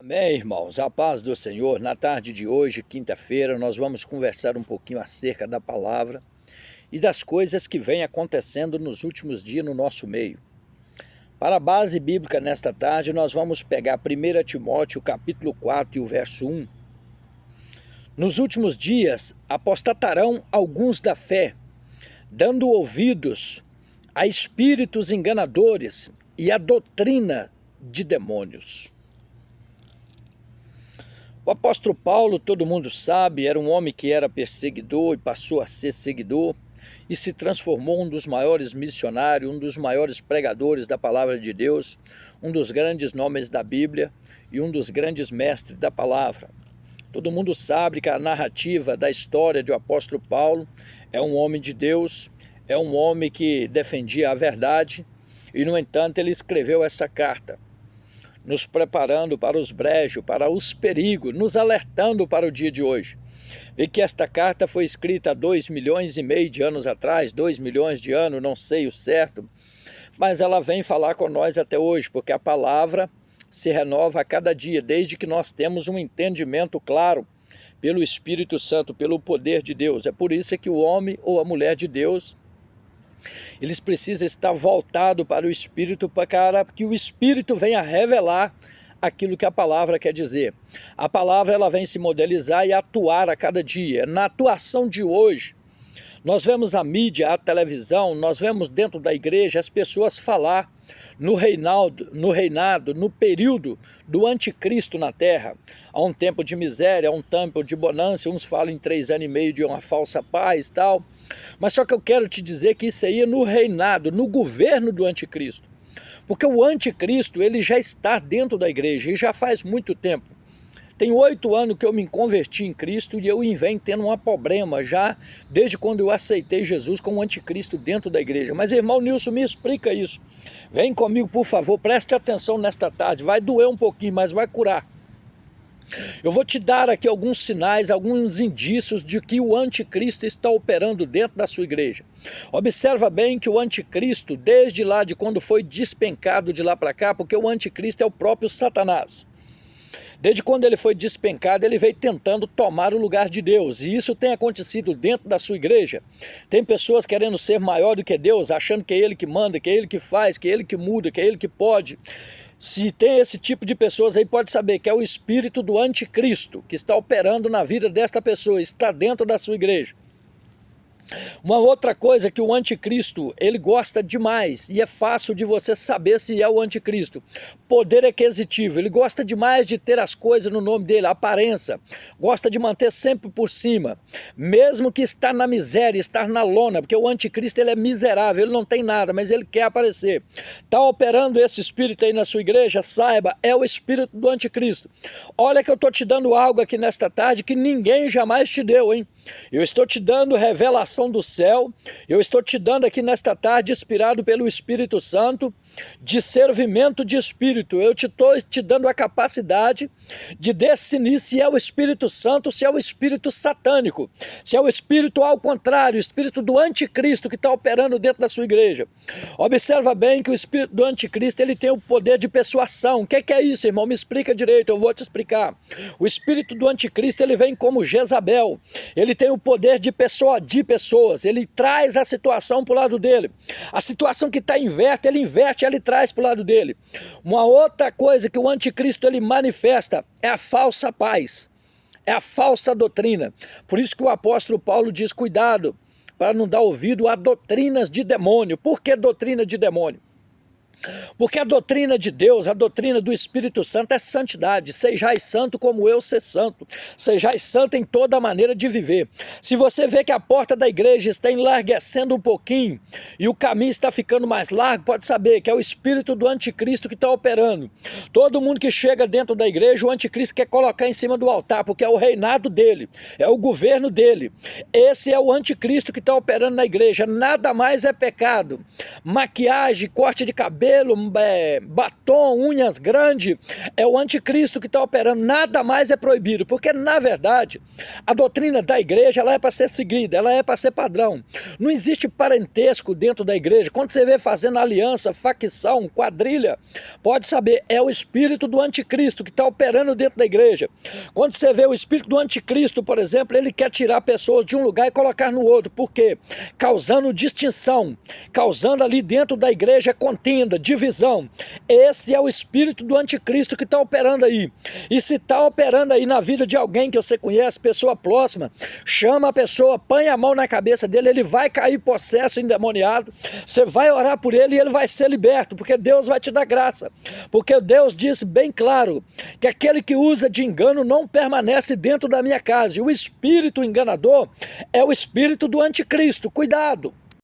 Amém, irmãos. A paz do Senhor. Na tarde de hoje, quinta-feira, nós vamos conversar um pouquinho acerca da palavra e das coisas que vêm acontecendo nos últimos dias no nosso meio. Para a base bíblica nesta tarde, nós vamos pegar 1 Timóteo, capítulo 4 e o verso 1. Nos últimos dias, apostatarão alguns da fé, dando ouvidos a espíritos enganadores e a doutrina de demônios. O apóstolo Paulo, todo mundo sabe, era um homem que era perseguidor e passou a ser seguidor e se transformou um dos maiores missionários, um dos maiores pregadores da palavra de Deus, um dos grandes nomes da Bíblia e um dos grandes mestres da palavra. Todo mundo sabe que a narrativa da história do apóstolo Paulo é um homem de Deus, é um homem que defendia a verdade e, no entanto, ele escreveu essa carta, nos preparando para os brejos, para os perigos, nos alertando para o dia de hoje. E que esta carta foi escrita há 2,5 milhões de anos atrás, 2 milhões de anos, não sei o certo, mas ela vem falar com nós até hoje, porque a palavra se renova a cada dia, desde que nós temos um entendimento claro pelo Espírito Santo, pelo poder de Deus. É por isso que o homem ou a mulher de Deus, eles precisam estar voltados para o Espírito, para que o Espírito venha revelar aquilo que a palavra quer dizer. A palavra ela vem se modelizar e atuar a cada dia. Na atuação de hoje, nós vemos a mídia, a televisão, nós vemos dentro da igreja as pessoas falar no reinado, no período do anticristo na terra. Há um tempo de miséria, há um tempo de bonança, uns falam em 3 anos e meio de uma falsa paz e tal. Mas só que eu quero te dizer que isso aí é no reinado, no governo do anticristo. Porque o anticristo, ele já está dentro da igreja e já faz muito tempo. Tem 8 anos que eu me converti em Cristo e eu venho tendo um problema já desde quando eu aceitei Jesus como anticristo dentro da igreja. Mas, irmão Nilson, me explica isso. Vem comigo, por favor, preste atenção nesta tarde. Vai doer um pouquinho, mas vai curar. Eu vou te dar aqui alguns sinais, alguns indícios de que o anticristo está operando dentro da sua igreja. Observa bem que o anticristo, desde lá de quando foi despencado de lá para cá, porque o anticristo é o próprio Satanás. Desde quando ele foi despencado, ele veio tentando tomar o lugar de Deus. E isso tem acontecido dentro da sua igreja. Tem pessoas querendo ser maior do que Deus, achando que é ele que manda, que é ele que faz, que é ele que muda, que é ele que pode. Se tem esse tipo de pessoas aí, pode saber que é o espírito do anticristo que está operando na vida desta pessoa, está dentro da sua igreja. Uma outra coisa que o anticristo, ele gosta demais, e é fácil de você saber se é o anticristo. Poder aquisitivo, ele gosta demais de ter as coisas no nome dele, a aparência, gosta de manter sempre por cima, mesmo que está na miséria, estar na lona, porque o anticristo ele é miserável, ele não tem nada, mas ele quer aparecer. Está operando esse espírito aí na sua igreja? Saiba, é o espírito do anticristo. Olha que eu estou te dando algo aqui nesta tarde que ninguém jamais te deu, hein? Eu estou te dando revelação do céu, eu estou te dando aqui nesta tarde, inspirado pelo Espírito Santo, discernimento de espírito. Eu estou te dando a capacidade de discernir se é o Espírito Santo, se é o espírito satânico, se é o espírito ao contrário, o espírito do anticristo que está operando dentro da sua igreja. Observa bem que o espírito do anticristo ele tem o poder de persuasão. O que é isso, irmão? Me explica direito, eu vou te explicar. O espírito do anticristo ele vem como Jezabel, ele tem o poder de persuadir pessoas, ele traz a situação para o lado dele. A situação que está inverta, ele traz para o lado dele. Uma outra coisa que o anticristo ele manifesta é a falsa paz, é a falsa doutrina. Por isso que o apóstolo Paulo diz, cuidado, para não dar ouvido a doutrinas de demônio. Por que doutrina de demônio? Porque a doutrina de Deus, a doutrina do Espírito Santo é santidade. Sejais santo como eu ser santo. Sejais santo em toda maneira de viver. Se você vê que a porta da igreja está enlarguecendo um pouquinho e o caminho está ficando mais largo, pode saber que é o espírito do anticristo que está operando. Todo mundo que chega dentro da igreja, o anticristo quer colocar em cima do altar, porque é o reinado dele, é o governo dele. Esse é o anticristo que está operando na igreja. Nada mais é pecado. Maquiagem, corte de cabelo, cabelo, batom, unhas grande, é o anticristo que está operando. Nada mais é proibido, porque na verdade a doutrina da igreja ela é para ser seguida, ela é para ser padrão. Não existe parentesco dentro da igreja. Quando você vê fazendo aliança, facção, quadrilha, pode saber, é o espírito do anticristo que está operando dentro da igreja. Quando você vê o espírito do anticristo, por exemplo, ele quer tirar pessoas de um lugar e colocar no outro. Por quê? Causando distinção, causando ali dentro da igreja contenda, divisão. Esse é o espírito do anticristo que está operando aí. E se está operando aí na vida de alguém que você conhece, pessoa próxima, chama a pessoa, põe a mão na cabeça dele, ele vai cair possesso, endemoniado, você vai orar por ele e ele vai ser liberto, porque Deus vai te dar graça. Porque Deus disse bem claro que aquele que usa de engano não permanece dentro da minha casa. E o espírito enganador é o espírito do anticristo. Cuidado!